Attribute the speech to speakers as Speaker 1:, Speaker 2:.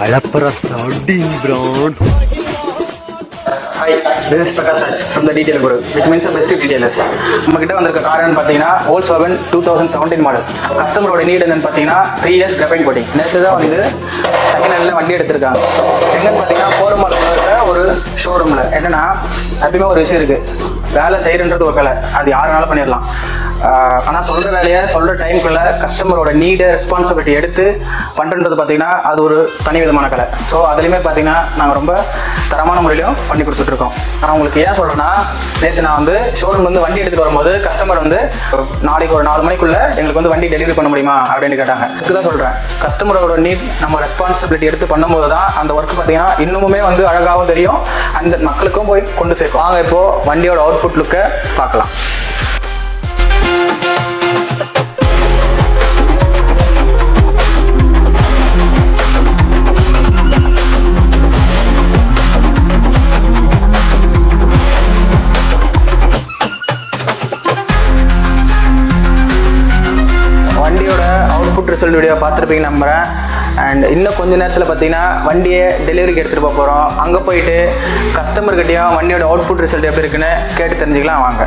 Speaker 1: Alapra sardine brand.
Speaker 2: Hi, this is Prakash Raj from the Detail Guru, which means the best retailers. நம்ம கிட்ட வந்திருக்க car என்னன்னு பார்த்தீங்கன்னா Volkswagen 2017 model. கஸ்டமரோட NEET என்னன்னு பார்த்தீங்கன்னா 3 years கிராஃபைட் கோட்டிங். நேற்று தான் வந்து செகண்ட் ஹேண்டில் வண்டி எடுத்திருக்காங்க. எங்கன்னு பார்த்தீங்கன்னா போரமாலில் இருக்கிற ஒரு ஷோரூமில். என்னன்னா எப்பயுமே ஒரு விஷயம் இருக்குது, வேலை செய்கிறன்றது ஒரு வேலை, அது யாருனாலும் பண்ணிடலாம். ஆனால் சொல்கிற வேலையை சொல்கிற டைமுக்குள்ளே கஸ்டமரோட நீடை ரெஸ்பான்சிபிலிட்டி எடுத்து பண்ணுறது பார்த்தீங்கன்னா அது ஒரு தனி விதமான கலை. ஸோ அதுலேயுமே பார்த்தீங்கன்னா நாங்கள் ரொம்ப தரமான முறையிலும் பண்ணி கொடுத்துட்ருக்கோம். நான் உங்களுக்கு ஏன் சொல்கிறேன்னா, நேற்று நான் வந்து ஷோரூம் வந்து வண்டி எடுத்துகிட்டு வரும்போது கஸ்டமர் வந்து நாளைக்கு ஒரு 4 மணிக்குள்ளே எங்களுக்கு வந்து வண்டி டெலிவரி பண்ண முடியுமா அப்படின்னு கேட்டாங்க. இதுக்கு தான் சொல்கிறேன், கஸ்டமரோட நீட் நம்ம ரெஸ்பான்சிபிலிட்டி எடுத்து பண்ணும்போது தான் அந்த ஒர்க் பார்த்தீங்கன்னா இன்னுமுமே வந்து அழகாகவும் தெரியும், அந்த மக்களுக்கும் போய் கொண்டு சேர்க்கும். வாங்க இப்போது வண்டியோட அவுட்புட் லுக்கை பார்க்கலாம். வண்டியோட அவுட்புட் ரிசல்ட் வீடியோ பார்த்துருப்பீங்க நம்புகிறேன். அண்ட் இன்னும் கொஞ்சம் நேரத்தில் பார்த்தீங்கன்னா வண்டியை டெலிவரிக்கு எடுத்துகிட்டு போக போகிறோம். அங்கே போயிட்டு கஸ்டமர்கிட்டையும் வண்டியோட அவுட்புட் ரிசல்ட் எப்படி இருக்குன்னு கேட்டு தெரிஞ்சுக்கலாம் வாங்க.